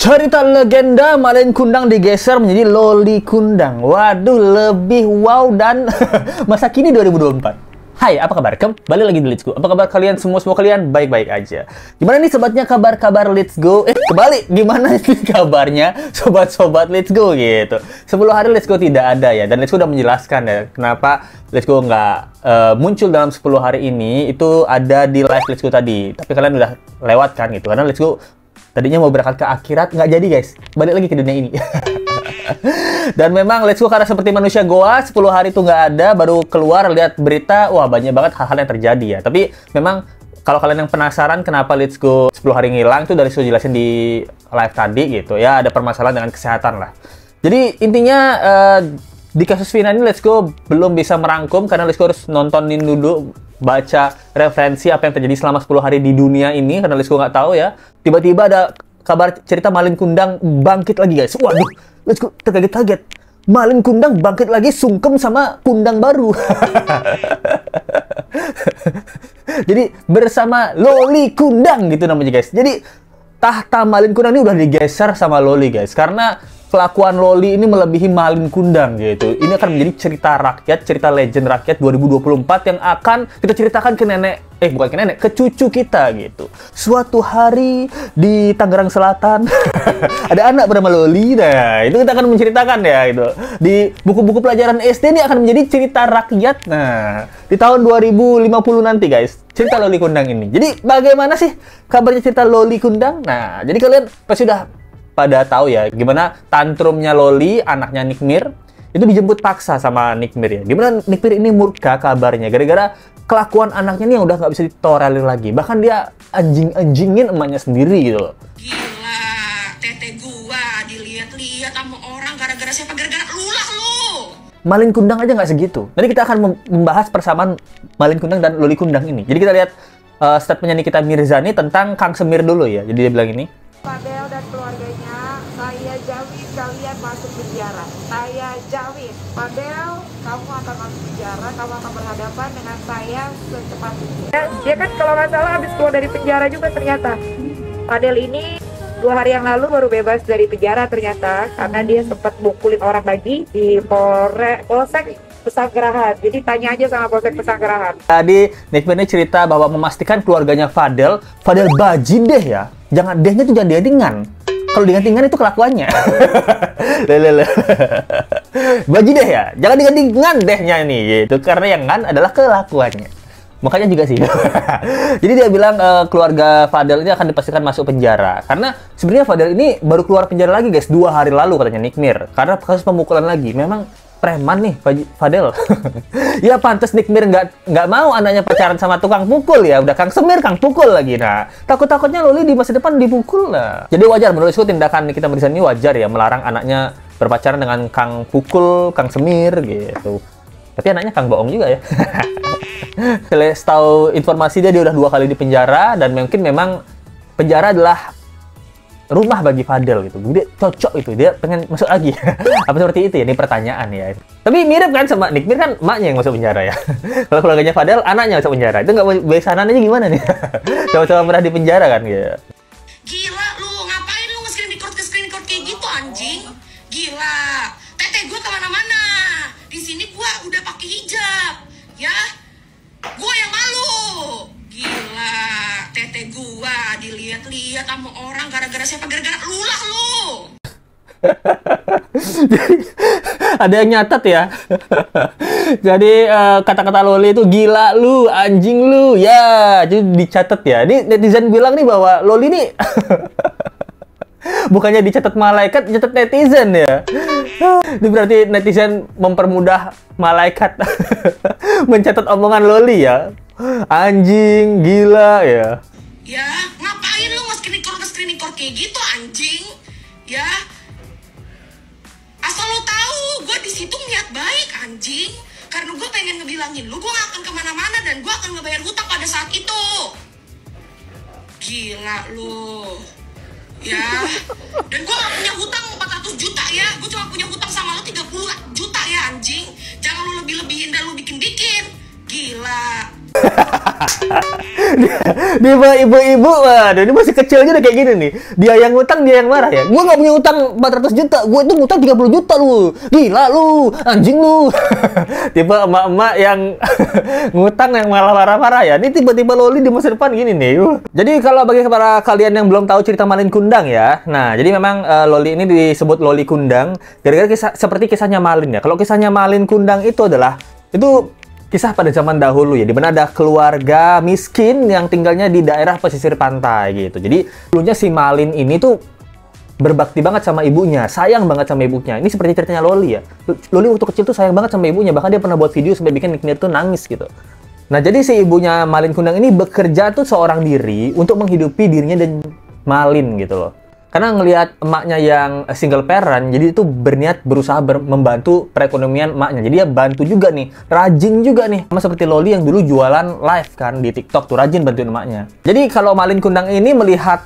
Cerita legenda Malin Kundang digeser menjadi Loli Kundang. Waduh, lebih wow dan masa kini 2024. Hai, apa kabar? Kembali lagi di Let's Go. Apa kabar kalian semua kalian? Baik-baik aja. Gimana nih sobatnya kabar-kabar Let's Go? Kembali, gimana sih kabarnya sobat-sobat Let's Go gitu? 10 hari Let's Go tidak ada ya. Dan Let's Go udah menjelaskan ya kenapa Let's Go nggak muncul dalam 10 hari ini. Itu ada di live Let's Go tadi. Tapi kalian udah lewat kan gitu. Karena Let's Go tadinya mau berangkat ke akhirat, nggak jadi guys. Balik lagi ke dunia ini. Dan memang Let's Go karena seperti manusia goa, 10 hari itu nggak ada, baru keluar lihat berita, wah banyak banget hal-hal yang terjadi ya. Tapi memang kalau kalian yang penasaran kenapa Let's Go 10 hari ngilang, itu dari Let's Go jelasin di live tadi gitu ya, ada permasalahan dengan kesehatan lah. Jadi intinya di kasus Vina ini Let's Go belum bisa merangkum karena Let's Go harus nontonin dulu, baca referensi apa yang terjadi selama 10 hari di dunia ini, karena Let's Go nggak tahu ya. Tiba-tiba ada kabar cerita Malin Kundang bangkit lagi guys. Waduh, Let's Go terkaget-kaget. Malin Kundang bangkit lagi sungkem sama kundang baru. Jadi bersama Loli Kundang gitu namanya guys. Jadi tahta Malin Kundang ini udah digeser sama Loli guys. Karena kelakuan Loli ini melebihi Malin Kundang gitu. Ini akan menjadi cerita rakyat, cerita legend rakyat 2024 yang akan kita ceritakan ke nenek, bukan ke nenek, ke cucu kita gitu. Suatu hari di Tangerang Selatan ada anak bernama Loli. Nah, itu kita akan menceritakan ya gitu. Di buku-buku pelajaran SD ini akan menjadi cerita rakyat. Nah, di tahun 2050 nanti guys, cerita Loli Kundang ini. Jadi bagaimana sih kabarnya cerita Loli Kundang? Nah, jadi kalian pasti udah pada tahu ya gimana tantrumnya Loli, anaknya Nikmir, itu dijemput paksa sama Nikmir ya. Dimana Nikmir ini murka kabarnya gara-gara kelakuan anaknya nih yang udah nggak bisa ditolerir lagi. Bahkan dia anjing-anjingin emaknya sendiri gitu loh. Gila, tete gua dilihat-lihat sama orang gara-gara siapa? Gara-gara lulah lu. Malin Kundang aja nggak segitu. Nanti kita akan membahas persamaan Malin Kundang dan Loli Kundang ini. Jadi kita lihat statementnya Nikita Mirzani tentang Kang Semir dulu ya. Jadi dia bilang ini. Fadel dan keluarganya, saya jamin kalian masuk penjara. Saya jamin. Fadel, kamu akan masuk penjara, kamu akan berhadapan dengan saya secepatnya. Dia kan kalau nggak salah habis keluar dari penjara juga ternyata. Fadel ini 2 hari yang lalu baru bebas dari penjara ternyata, karena dia sempat mukulin orang lagi di Polsek Pesanggerahan. Jadi tanya aja sama Polsek Pesanggerahan. Tadi Nikmir ini cerita bahwa memastikan keluarganya Fadel bajin deh ya. Jangan dehnya tuh jangan dengan. Kalau dengan itu kelakuannya. Baji deh ya. Jangan dengan dehnya nih gitu. Karena yang ngan adalah kelakuannya. Makanya juga sih. Jadi dia bilang keluarga Fadel ini akan dipastikan masuk penjara. Karena sebenarnya Fadel ini baru keluar penjara lagi guys 2 hari lalu katanya Nikmir. Karena kasus pemukulan lagi. Memang preman nih Fadel. Ya pantas Nikmir nggak mau anaknya pacaran sama tukang pukul ya. Udah Kang Semir Kang pukul lagi. Nah, takutnya Loli di masa depan dipukul lah. Jadi wajar menurutku tindakan Nikita Mirzani ini wajar ya, melarang anaknya berpacaran dengan Kang Pukul, Kang Semir gitu. Tapi anaknya Kang Bohong juga ya. Setahu informasi dia udah 2 kali di penjara dan mungkin memang penjara adalah rumah bagi Fadel gitu. Dia cocok itu, dia pengen masuk lagi. Apa seperti itu ya? Ini pertanyaan ya. Tapi mirip kan sama Nikmir, kan emaknya yang masuk penjara ya. Kalau keluarganya Fadel, anaknya masuk penjara. Itu nggak besanannya gimana nih? Coba-coba pernah di penjara kan gitu. Gila lu, ngapain lu nge-screen record kayak gitu anjing? Gila, tete gua kemana-mana. Di sini gua udah pakai hijab, ya. Gua yang malu. Gila, tete gua dilihat-lihat sama orang gara-gara siapa? Gara-gara lulah lu. Ada yang nyatat ya. Jadi kata-kata Loli itu gila lu, anjing lu. Ya, jadi dicatat ya. Ini netizen bilang nih bahwa Loli nih bukannya dicatat malaikat, dicatat netizen ya. Ini berarti netizen mempermudah malaikat mencatat omongan Loli ya. Anjing, gila ya. Ya, ngapain lu nge-screen record kayak gitu anjing? Ya. Asal lu tahu, gue di situ niat baik anjing. Karena gue pengen ngebilangin lu, gue gak akan kemana-mana dan gue akan ngebayar hutang pada saat itu. Gila lu. Ya. Dan gue gak punya hutang 400 juta ya. Gue cuma punya hutang sama lu 30 juta ya anjing. Jangan lu lebih-lebihin dan lu bikin-bikin. Gila. Dia ibu-ibu, waduh, ini masih kecil aja udah kayak gini nih. Dia yang ngutang, dia yang marah ya. Gue nggak punya utang 400 juta, gue itu ngutang 30 juta lu. Gila lu, anjing lu. Tipe emak-emak yang ngutang yang malah marah-marah ya. Ini tiba-tiba loli di masa depan gini nih. Jadi kalau bagi para kalian yang belum tahu cerita Malin Kundang ya. Nah, jadi memang loli ini disebut loli kundang gara-gara seperti kisahnya Malin ya. Kalau kisahnya Malin Kundang itu adalah kisah pada zaman dahulu ya, di mana ada keluarga miskin yang tinggalnya di daerah pesisir pantai gitu. Jadi dulunya si Malin ini tuh berbakti banget sama ibunya, sayang banget sama ibunya. Ini seperti ceritanya Loli ya. Loli waktu kecil tuh sayang banget sama ibunya, bahkan dia pernah buat video sampai bikin Nick Nir tuh nangis gitu. Nah, jadi si ibunya Malin Kundang ini bekerja tuh seorang diri untuk menghidupi dirinya dan Malin gitu loh. Karena ngelihat emaknya yang single parent, jadi itu berniat berusaha membantu perekonomian emaknya. Jadi dia bantu juga nih, rajin juga nih. Sama seperti Loli yang dulu jualan live kan di TikTok tuh, rajin bantuin emaknya. Jadi kalau Malin Kundang ini melihat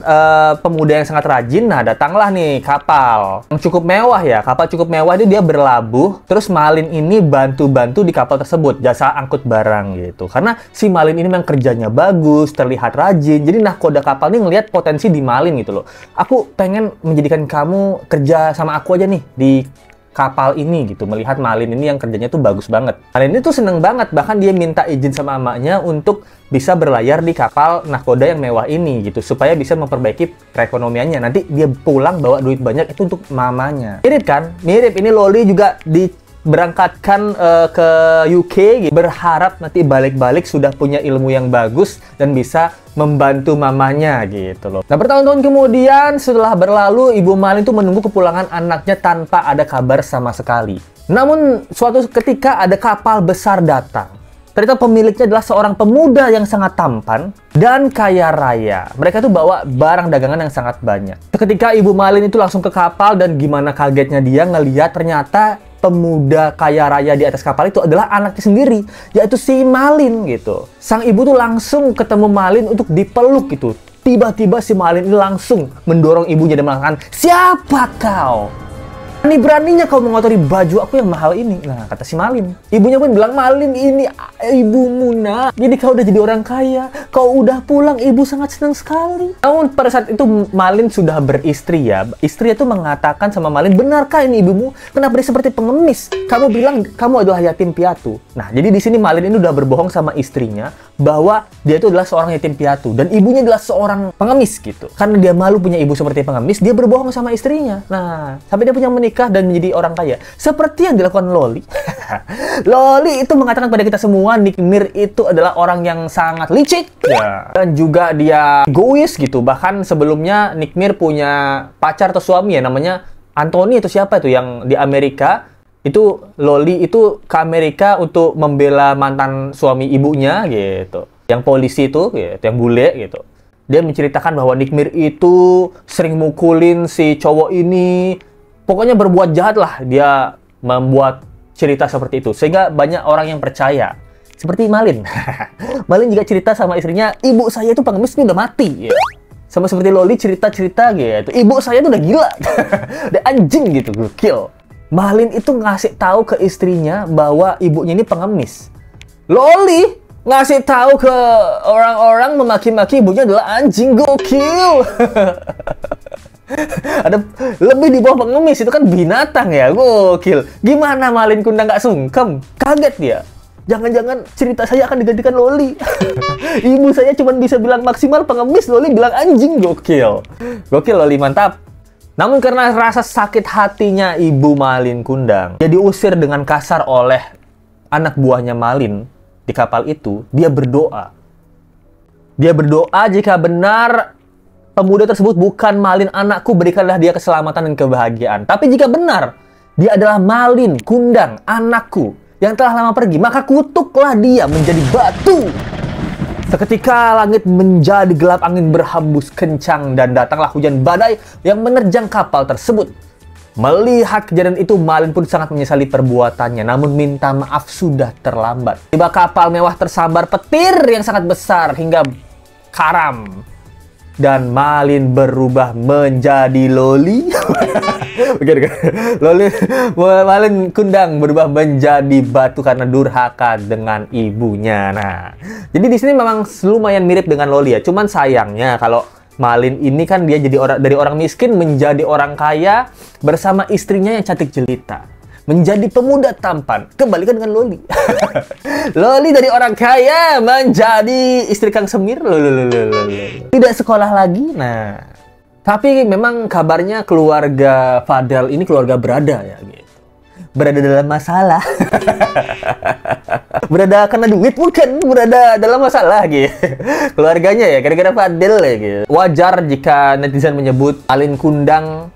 pemuda yang sangat rajin, nah datanglah nih kapal yang cukup mewah ya. Kapal cukup mewah itu dia berlabuh, terus Malin ini bantu-bantu di kapal tersebut, jasa angkut barang gitu. Karena si Malin ini memang kerjanya bagus, terlihat rajin. Jadi nahkoda kapal ini ngelihat potensi di Malin gitu loh. Aku pengen menjadikan kamu kerja sama aku aja nih di kapal ini gitu. Melihat Malin ini yang kerjanya tuh bagus banget. Malin ini tuh seneng banget, bahkan dia minta izin sama emaknya untuk bisa berlayar di kapal nahkoda yang mewah ini gitu, supaya bisa memperbaiki perekonomiannya. Nanti dia pulang bawa duit banyak itu untuk mamanya. Mirip kan? Mirip. Ini Loli juga berangkatkan ke UK gitu. Berharap nanti balik-balik sudah punya ilmu yang bagus dan bisa membantu mamanya gitu loh. Nah, bertahun-tahun kemudian setelah berlalu, Ibu Malin tuh menunggu kepulangan anaknya tanpa ada kabar sama sekali. Namun suatu ketika ada kapal besar datang. Ternyata pemiliknya adalah seorang pemuda yang sangat tampan dan kaya raya. Mereka tuh bawa barang dagangan yang sangat banyak. Ketika Ibu Malin itu langsung ke kapal, dan gimana kagetnya dia ngelihat ternyata pemuda kaya raya di atas kapal itu adalah anaknya sendiri, yaitu si Malin gitu. Sang ibu tuh langsung ketemu Malin untuk dipeluk gitu. Tiba-tiba si Malin ini langsung mendorong ibunya dan mengatakan, "Siapa kau? Berani-beraninya kau mengotori baju aku yang mahal ini." Nah, kata si Malin. Ibunya pun bilang, "Malin, ini ibumu, nak. Jadi kau udah jadi orang kaya. Kau udah pulang, ibu sangat senang sekali." Namun pada saat itu Malin sudah beristri ya. Istri itu mengatakan sama Malin, "Benarkah ini ibumu? Kenapa dia seperti pengemis? Kamu bilang kamu adalah yatim piatu." Nah, jadi di sini Malin ini udah berbohong sama istrinya bahwa dia itu adalah seorang yatim piatu dan ibunya adalah seorang pengemis gitu. Karena dia malu punya ibu seperti pengemis, dia berbohong sama istrinya. Nah, sampai dia punya menikah dan menjadi orang kaya. Seperti yang dilakukan Loli. Loli itu mengatakan pada kita semua, Nick Nir itu adalah orang yang sangat licik. Ya. Dan juga dia egois gitu. Bahkan sebelumnya Nick Nir punya pacar atau suami ya, namanya Anthony itu siapa itu yang di Amerika. Itu Loli itu ke Amerika untuk membela mantan suami ibunya gitu. Yang polisi itu gitu, yang bule gitu. Dia menceritakan bahwa Nick Nir itu sering mukulin si cowok ini. Pokoknya berbuat jahat lah, dia membuat cerita seperti itu. Sehingga banyak orang yang percaya. Seperti Malin. Malin juga cerita sama istrinya, "Ibu saya itu pengemis, ini udah mati." Ya. Sama seperti Loli cerita-cerita gitu. "Ibu saya itu udah gila." Udah anjing gitu, gokil. Malin itu ngasih tahu ke istrinya bahwa ibunya ini pengemis. Loli ngasih tahu ke orang-orang memaki-maki ibunya adalah anjing, gokil. Ada lebih di bawah pengemis, itu kan binatang ya, gokil. Gimana Malin Kundang nggak sungkem? Kaget dia. Jangan-jangan cerita saya akan digantikan Loli. Ibu saya cuma bisa bilang maksimal pengemis, Loli bilang anjing, gokil. Gokil Loli, mantap. Namun karena rasa sakit hatinya Ibu Malin Kundang, dia diusir dengan kasar oleh anak buahnya Malin di kapal itu. Dia berdoa. Dia berdoa, "Jika benar pemuda tersebut bukan Malin anakku, berikanlah dia keselamatan dan kebahagiaan. Tapi jika benar dia adalah Malin Kundang anakku yang telah lama pergi, maka kutuklah dia menjadi batu." Seketika langit menjadi gelap, angin berhembus kencang, dan datanglah hujan badai yang menerjang kapal tersebut. Melihat kejadian itu, Malin pun sangat menyesali perbuatannya, namun minta maaf sudah terlambat. Tiba kapal mewah tersambar petir yang sangat besar hingga karam. dan Malin berubah menjadi Loli. Malin Kundang berubah menjadi batu karena durhaka dengan ibunya. Nah, jadi di sini memang lumayan mirip dengan Loli ya. Cuman sayangnya kalau Malin ini kan dia jadi dari orang miskin menjadi orang kaya bersama istrinya yang cantik jelita. Menjadi pemuda tampan. Kebalikan dengan Loli. Loli dari orang kaya menjadi istri Kang Semir. Tidak sekolah lagi. Nah, tapi memang kabarnya keluarga Fadel ini keluarga berada ya gitu. Berada dalam masalah. Berada karena duit bukan, berada dalam masalah gitu. Keluarganya ya gara-gara Fadel ya gitu. Wajar jika netizen menyebut Malin Kundang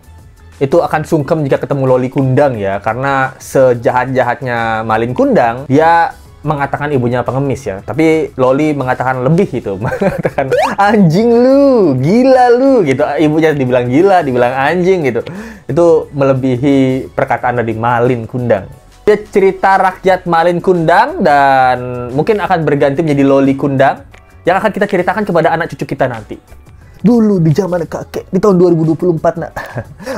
itu akan sungkem jika ketemu Loli Kundang ya, karena sejahat-jahatnya Malin Kundang dia mengatakan ibunya pengemis ya, tapi Loli mengatakan lebih gitu, mengatakan anjing lu, gila lu gitu. Ibunya dibilang gila, dibilang anjing gitu. Itu melebihi perkataan dari Malin Kundang. Dia cerita rakyat Malin Kundang dan mungkin akan berganti menjadi Loli Kundang yang akan kita ceritakan kepada anak cucu kita nanti. Dulu di zaman kakek, di tahun 2024 nak,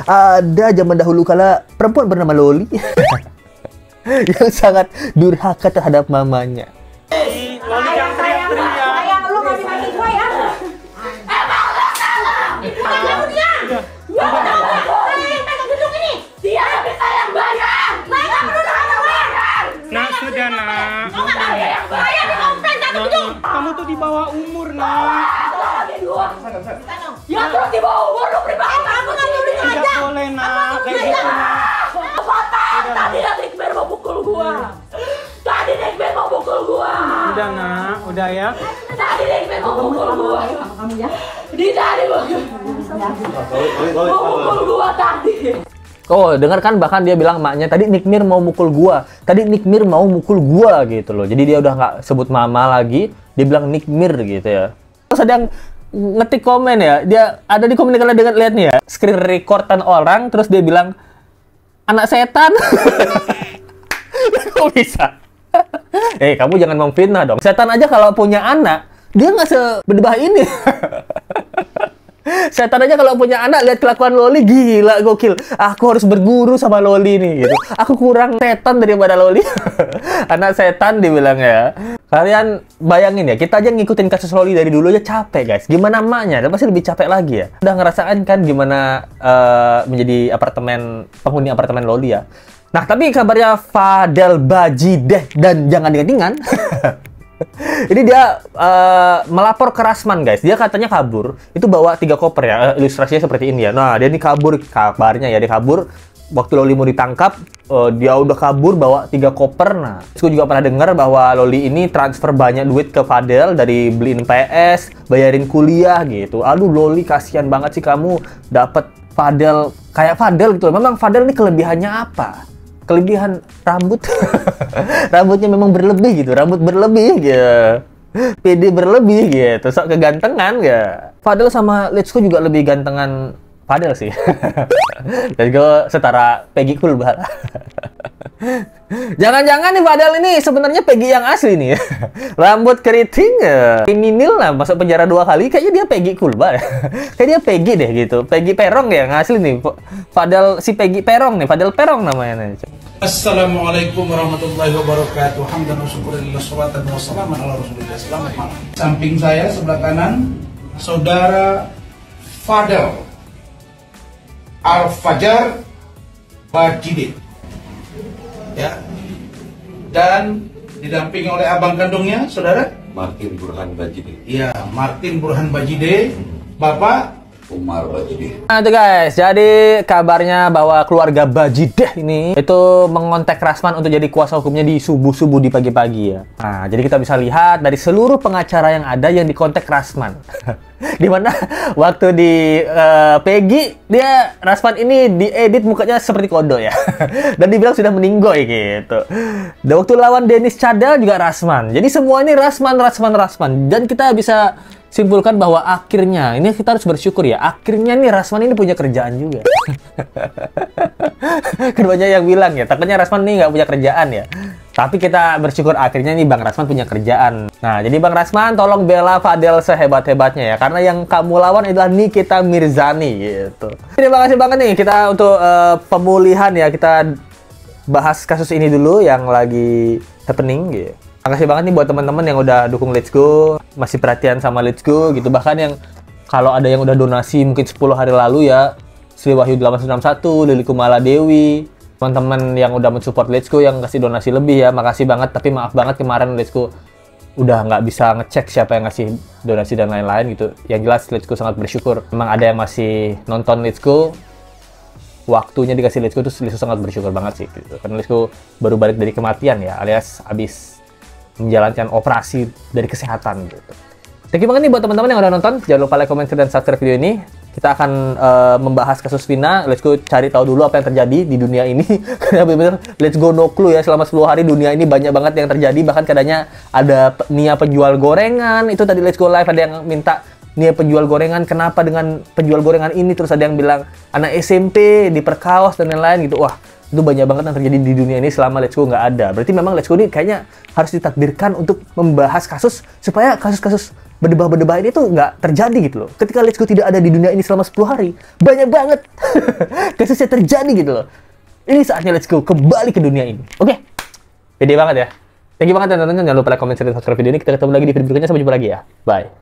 ada zaman dahulu kala perempuan bernama Loli yang sangat durhaka terhadap mamanya. Loli yang teriak-teriak. Sayang, lu nggak dimaki gue ya? Emang lo salah. Kamu dia. Ya udah saya yang pegang gedung ini. Dia lebih sayang bayar. Saya nggak perlu ada bayar. Nak, sudah nak. Kau nggak tahu ya yang bayar di komplain satu gedung. Kamu tuh di bawah umur nak. Ya terus di bawah umur lu pribadi. Kamu nggak boleh Tidak aja. boleh nak, kayak gitu nak. Tadi Nickman mau pukul gua. Tadi Nickman mau pukul gua. Udah nak, udah ya. Tadi Nickman mau pukul gua. Di tadi mau pukul gua tadi. Oh, dengar kan bahkan dia bilang emaknya tadi Nikmir mau mukul gua. Tadi Nikmir mau mukul gua gitu loh. Jadi dia udah nggak sebut mama lagi, dia bilang Nikmir gitu ya. Terus ada yang ngetik komen ya. Dia ada di komen kalian dengar lihat nih ya. Screen recordan orang terus dia bilang anak setan. Kok bisa? Kamu jangan memfitnah dong. Setan aja kalau punya anak, dia nggak seberdebah ini. Setan aja kalau punya anak lihat kelakuan Loli gila gokil. Aku harus berguru sama Loli nih gitu. Aku kurang setan daripada Loli. Anak setan dibilang ya. Kalian bayangin ya, kita aja ngikutin kasus Loli dari dulu aja capek guys. Gimana emaknya? Dan pasti lebih capek lagi ya. Udah ngerasain kan gimana menjadi penghuni apartemen Loli ya. Nah, tapi kabarnya Fadel Bajideh dan jangan ingat-ingat. Ini dia melapor ke Rasman guys. Dia katanya kabur. Itu bawa 3 koper ya. Ilustrasinya seperti ini ya. Nah, dia ini kabur kabarnya ya. Dia kabur waktu Loli mau ditangkap. Dia udah kabur bawa 3 koper. Nah, aku juga pernah dengar bahwa Loli ini transfer banyak duit ke Fadel dari beliin PS, bayarin kuliah gitu. Aduh Loli, kasihan banget sih kamu dapet Fadel kayak Fadel gitu. Memang Fadel ini kelebihannya apa? Kelebihan rambut. Rambutnya memang berlebih gitu, rambut berlebih gitu. PD berlebih gitu, sok kegantengan ya. Fadel sama Let's Go juga lebih gantengan Fadel sih. Let's Go setara Peggy Kulbar. Jangan-jangan nih Fadel ini sebenarnya Peggy yang asli nih. Rambut keriting ya. Kriminal lah, masuk penjara 2 kali. Kayaknya dia Peggy Kulbar. Kayak dia Peggy deh gitu. Peggy Perong ya yang asli nih. Fadel si Peggy Perong nih. Fadel Perong namanya nih. Assalamualaikum warahmatullahi wabarakatuh. Hamdan wa syukurillah salatan wa salaman ala rasulillah. Selamat malam. Samping saya sebelah kanan saudara Fadel Al-Fajar Bajideh. Ya. Dan didampingi oleh abang kandungnya, saudara Martin Burhan Bajideh. Iya, Martin Burhan Bajideh, Bapak Umar Bajideh. Nah itu guys, jadi kabarnya bahwa keluarga Bajideh ini itu mengontak Rasman untuk jadi kuasa hukumnya di subuh-subuh di pagi-pagi ya. Nah, jadi kita bisa lihat dari seluruh pengacara yang ada yang dikontak Rasman. Dimana waktu di Peggy, dia Rasman ini diedit mukanya seperti kodo ya. Dan dibilang sudah meninggoy gitu. Dan waktu lawan Dennis Cadel juga Rasman. Jadi semua ini Rasman. Dan kita bisa simpulkan bahwa akhirnya, ini kita harus bersyukur ya, akhirnya nih Rasman ini punya kerjaan juga. Keduanya yang bilang ya, takutnya Rasman ini nggak punya kerjaan ya. Tapi kita bersyukur akhirnya nih Bang Rasman punya kerjaan. Nah, jadi Bang Rasman tolong bela Fadel sehebat-hebatnya ya. Karena yang kamu lawan adalah Nikita Mirzani gitu. Terima kasih banget nih kita untuk pemulihan ya. Kita bahas kasus ini dulu yang lagi happening gitu. Terima kasih banget nih buat teman-teman yang udah dukung Let's Go. Masih perhatian sama Let's Go gitu. Bahkan yang kalau ada yang udah donasi mungkin 10 hari lalu ya. Sri Wahyu 861, Lili Kumala Dewi. Teman-teman yang udah mensupport Let's Go yang kasih donasi lebih ya, makasih banget. Tapi maaf banget kemarin Let's Go udah nggak bisa ngecek siapa yang ngasih donasi dan lain-lain gitu. Yang jelas Let's Go sangat bersyukur. Memang ada yang masih nonton Let's Go, waktunya dikasih Let's Go, terus Let's Go sangat bersyukur banget sih gitu. Karena Let's Go baru balik dari kematian ya, alias abis menjalankan operasi dari kesehatan gitu. Thank you banget nih buat teman-teman yang udah nonton. Jangan lupa like, comment, dan subscribe video ini. Kita akan membahas kasus Vina. Let's Go cari tahu dulu apa yang terjadi di dunia ini. Karena bener-bener Let's Go no clue ya. Selama 10 hari dunia ini banyak banget yang terjadi. Bahkan kadangnya ada Nia penjual gorengan. Itu tadi Let's Go live ada yang minta Nia penjual gorengan. Kenapa dengan penjual gorengan ini? Terus ada yang bilang anak SMP diperkaos dan lain-lain gitu. Wah, itu banyak banget yang terjadi di dunia ini selama Let's Go nggak ada. Berarti memang Let's Go ini kayaknya harus ditakdirkan untuk membahas kasus supaya kasus-kasus berdebah-berdebah ini tuh nggak terjadi gitu loh. Ketika Let's Go tidak ada di dunia ini selama 10 hari, banyak banget kasusnya terjadi gitu loh. Ini saatnya Let's Go kembali ke dunia ini. Oke, pede banget ya. Thank you banget teman-teman. Jangan lupa like, comment, share, dan subscribe video ini. Kita ketemu lagi di video berikutnya. Sampai jumpa lagi ya. Bye.